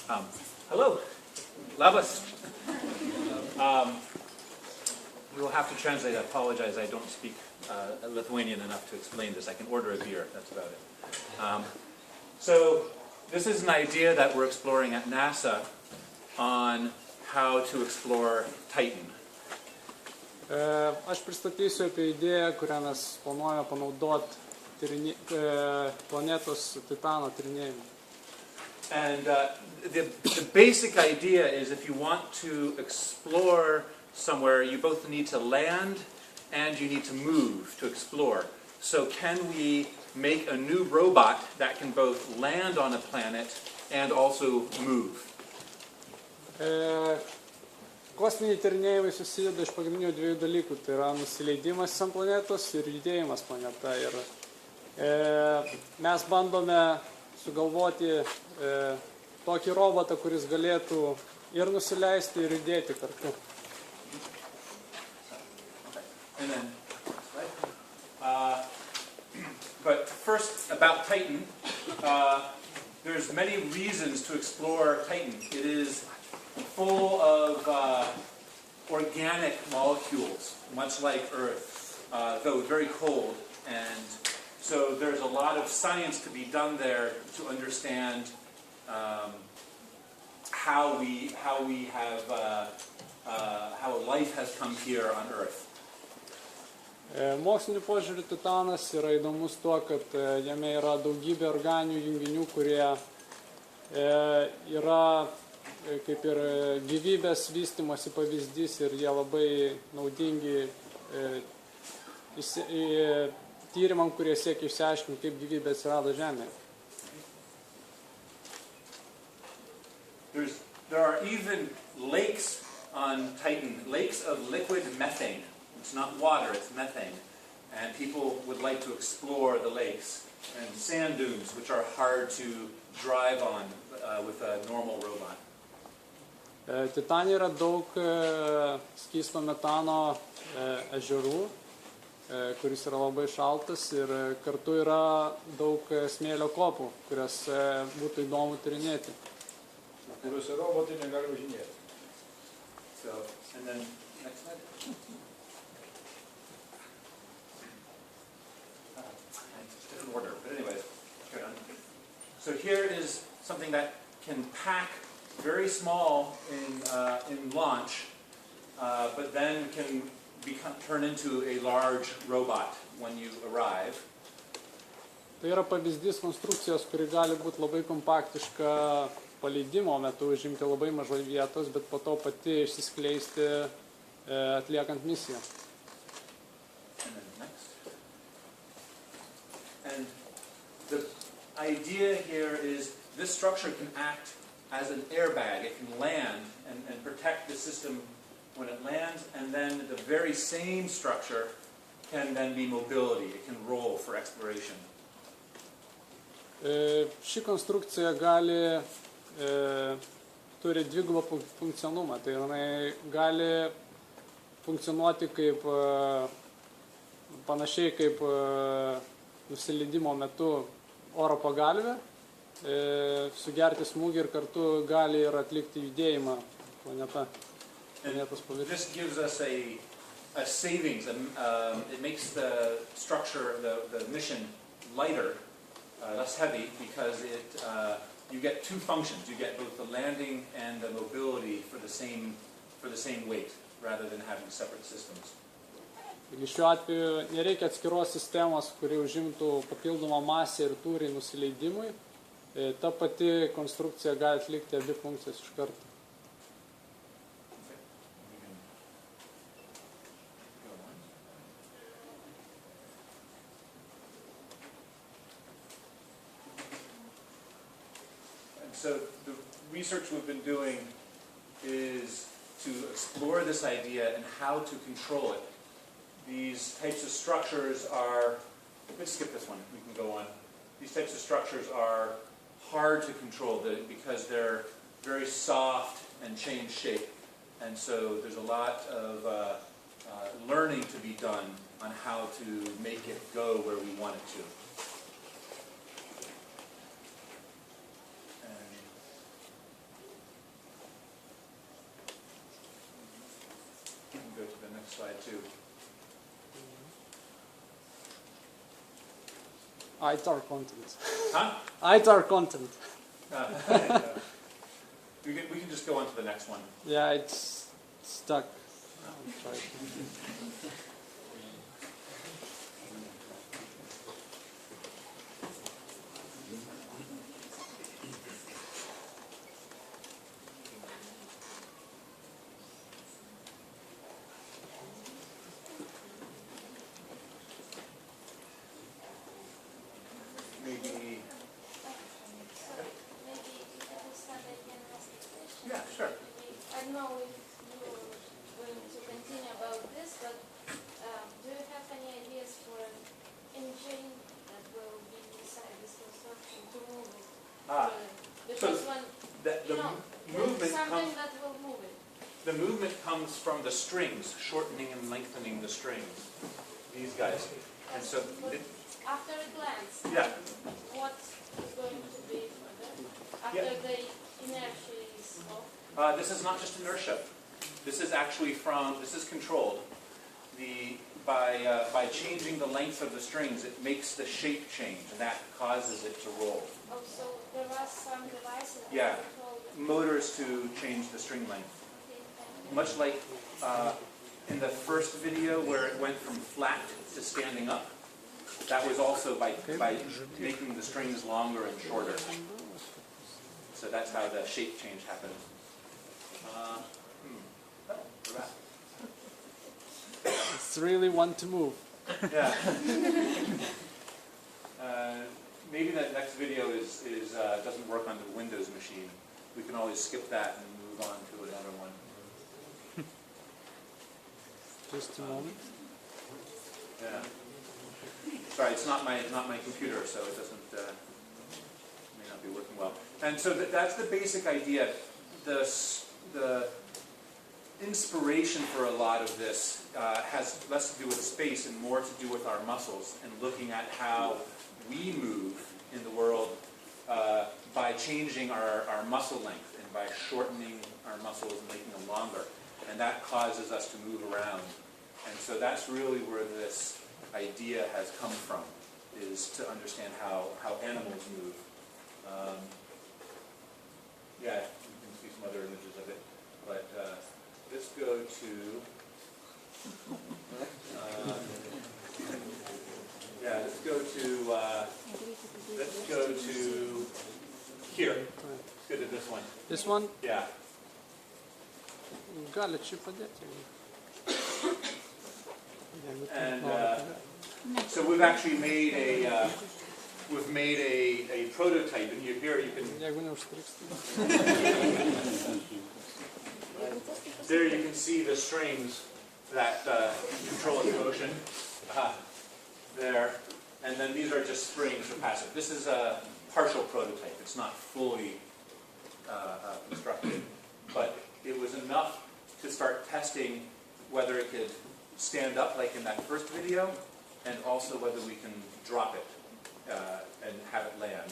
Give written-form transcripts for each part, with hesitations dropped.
Hello, labas. You will have to translate. I apologize, I don't speak Lithuanian enough to explain this. I can order a beer, that's about it. So this is an idea that we're exploring at NASA on how to explore Titan. Aš pristatysiu apie idėją, kurią mes planuojame panaudoti planetos Titano tyrinėjimui. And the basic idea is if you want to explore somewhere, you both need to land and you need to move to explore. So can we make a new robot that can both land on a planet and also move? Kosminiai tyrinėjimai susideda iš pagrindinių dviejų dalykų. Tai yra nusileidimas ant planetos ir judėjimas planeta. Ir mes bandome sugalvoti tokį robotą, kuris galėtų ir nusileisti, ir judėti kartu. But first, about Titan, there's many reasons to explore Titan. It is full of organic molecules, much like Earth, though very cold. And so there's a lot of science to be done there to understand how life has come here on Earth. Moksliniu požiūriu Titanas yra įdomus tuo, kad jame yra daugybė organinių junginių, kurie yra kaip ir gyvybės vystymosi pavyzdys ir jie labai naudingi tyrimam, kurie siekia išsiaiškinti, kaip gyvybė atsirado Žemėje. There are even lakes on Titan, lakes of liquid methane. It's not water, it's methane. And people would like to explore the lakes. And sand dunes, which are hard to drive on with a normal robot. Titane yra daug skysto metano ežerų, kuris yra labai šaltas ir kartu yra daug smėlio kopų, kurias būtų įdomu tyrinėti. Kuriuose robotai negali važinėti. So, and then, next slide. Different order, but anyways, carry on. So here is something that can pack very small in launch, but then can turn into a large robot when you arrive. Tai yra pavyzdys konstrukcijos, kuri gali būti labai kompaktiška paleidimo metu, užimti labai mažai vietos, bet po to pati išsiskleisti atliekant misiją. And the idea here is this structure can act as an airbag. It can land and protect the system when it lands, and then the very same structure can then be mobility. It can roll for exploration. Ši konstrukcija turi dvigubą funkcionumą. Tai jinai gali funkcionuoti panašiai kaip nusileidimo metu oro pagalvė, sugerti smūgį ir kartu gali ir atlikti judėjimą planetos paviršiuje. This gives us a savings. It makes the structure, the mission lighter, less heavy, because you get two functions. You get both the landing and the mobility for the same weight, rather than having separate systems. Šiuo atveju nereikia atskiros sistemos, kuri užimtų papildomą masę ir tūrį nusileidimui. Ta pati konstrukcija gali atlikti abi funkcijas iš karto. So the research we've been doing is to explore this idea and how to control it. These types of structures are, let's skip this one, we can go on. These types of structures are hard to control because they're very soft and change shape. And so there's a lot of learning to be done on how to make it go where we want it to. slide 2. ITAR content. Huh? ITAR content. We can just go on to the next one. Yeah, it's stuck. I'll try to- Maybe. Maybe if I will start again ask a question. Yeah, sure. I don't know if you're going to continue about this, but do you have any ideas for an engine that will be inside this construction to move it? Ah, Because when, The you know, movement something comes. that will move it. The movement comes from the strings, shortening and lengthening the strings. These guys. And so, But after a glance, yeah, what is going to be further? After Yeah. the inertia is off? this is not just inertia. This is actually this is controlled. By changing the length of the strings, it makes the shape change, and that causes it to roll. Oh, so there are some devices that Yeah. control it. Motors to change the string length. Okay, thank you. Much like in the first video where it went from flat to standing up, that was also by making the strings longer and shorter. So that's how the shape change happened. Oh, we're back. It's really one to move. Yeah. Maybe that next video doesn't work on the Windows machine. We can always skip that and move on to another one. Just a moment. Yeah. Sorry, it's not my computer, so it doesn't may not be working well. And so that's the basic idea. The inspiration for a lot of this has less to do with space and more to do with our muscles and looking at how we move in the world by changing our muscle length and by shortening our muscles and making them longer. And that causes us to move around. And so that's really where this idea has come from, is to understand how animals move. Yeah, you can see some other images of it. But let's go to... let's go to here. Let's go to this one. This one, Yeah. gali čia padėti. Jeigu tu And, nori. So we've actually made a prototype, and here you can Jeigu neužstrigsti. there you can see the strings that control its motion. There, and then these are just springs for passive. This is a partial prototype. It's not fully constructed, but it was enough to start testing whether it could stand up like in that first video, and also whether we can drop it and have it land.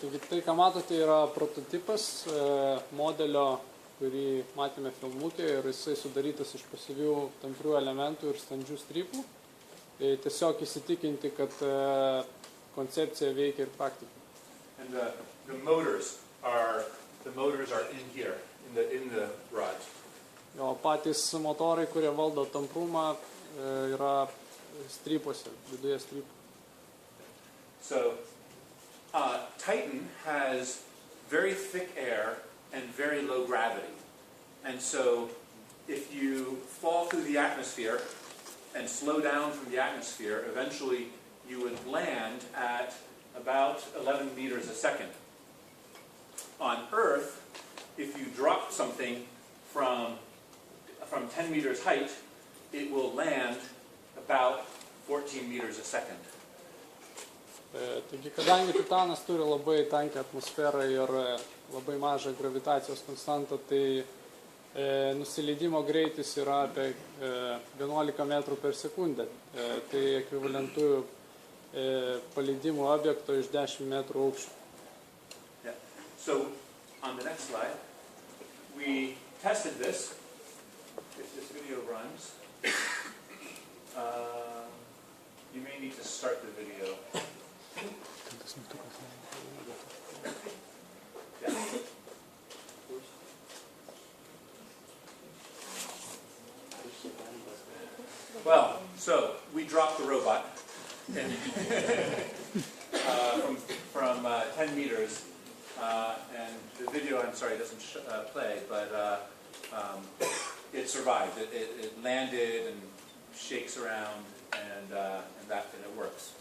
Taigi tai, ką matote, yra prototipas modelio, kurį matėme filmukėje, ir jisai sudarytas iš pasyvių tamprių elementų ir standžių strypų. Tiesiog įsitikinti, kad koncepcija veikia ir praktika. And the motors are in here, in the rods. O patys motorai, kurie valdo tamprumą, yra strypuose, viduje strypų. So, Titan has very thick air and very low gravity. And so, if you fall through the atmosphere and slow down from the atmosphere, eventually you would land at about 11 meters a second. On Earth, if you drop something from 10 meters height, it will land about 14 meters a second. Taigi, kadangi Titanas turi labai tankę atmosferą ir labai mažą gravitacijos konstantą, tai nusileidimo greitis yra apie 11 metrų per sekundę. Tai ekvivalentų paleidimo objekto iš 10 metrų aukščio. So, on the next slide, we tested this if this video runs, you may need to start the video. Yeah. Well, so we dropped the robot and from 10 meters, and the video, I'm sorry, doesn't play, but it survived. It landed and shakes around, and it works.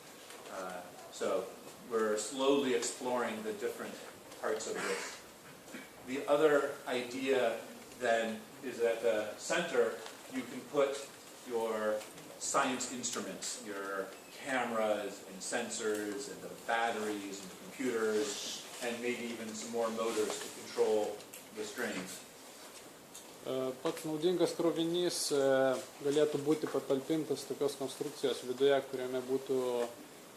So we're slowly exploring the different parts of this. The other idea then is at the center you can put your science instruments, your cameras and sensors and the batteries and the computers, and maybe even some more motors to control the strings. Pats naudingas krovinys galėtų būti patalpintas tokios konstrukcijos viduje, kuriame būtų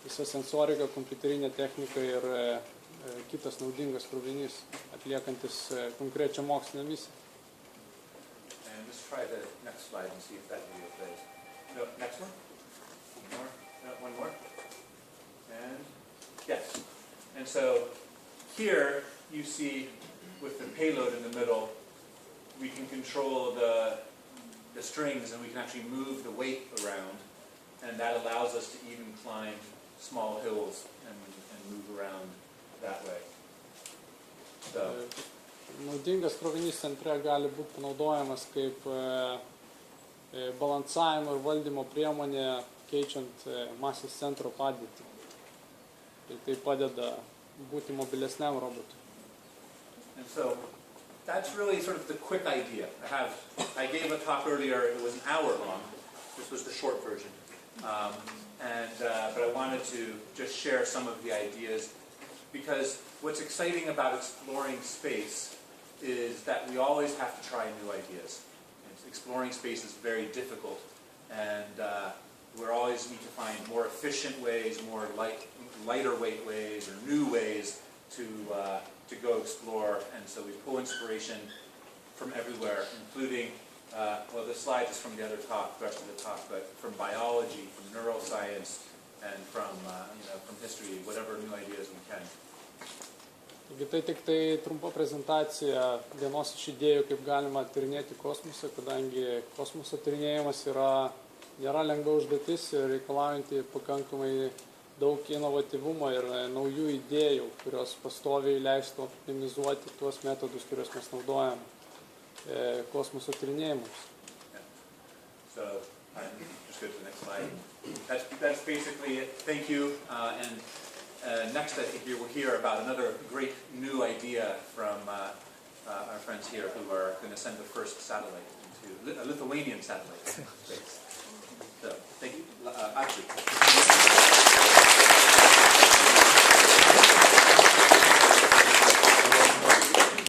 visa sensorika, kompiuterinė technika ir kitas naudingas krovinys, atliekantis konkrečią mokslinę misiją. And let's try the next slide and see if that video plays. No, next one? More? No, one more? And yes. And so here you see with the payload in the middle, we can control the strings and we can actually move the weight around, and that allows us to even climb small hills and move around that way. So. Naudingas krovinys centre gali būti panaudojamas kaip balansavimo ir valdymo priemonė, keičiant masės centro padėtį. Tai padeda būti mobilesniam robotui. And so that's really sort of the quick idea. I gave a talk earlier, it was an hour long. This was the short version. But I wanted to just share some of the ideas, because what's exciting about exploring space is that we always have to try new ideas. Exploring space is very difficult, and we always need to find more efficient ways, more lighter weight ways, or new ways to go explore. And so we pull inspiration from everywhere, including, well, this slide is from the other talk, the rest of the talk, but from biology, from neuroscience, and from history, whatever new ideas we can. Tai tik tai trumpa prezentacija vienos iš idėjų, kaip galima tyrinėti kosmosą, kadangi kosmoso tyrinėjimas nėra lengva užduotis ir reikalaujanti pakankamai daug inovatyvumo ir naujų idėjų, kurios pastoviai leistų optimizuoti tuos metodus, kuriuos mes naudojam kosmoso tyrinėjimams. So, just go to the next slide. That's basically it. Thank you. Next, I think you will hear about another great new idea from our friends here who are going to send the first satellite into a Lithuanian satellite into space. So, thank you. Ačiū.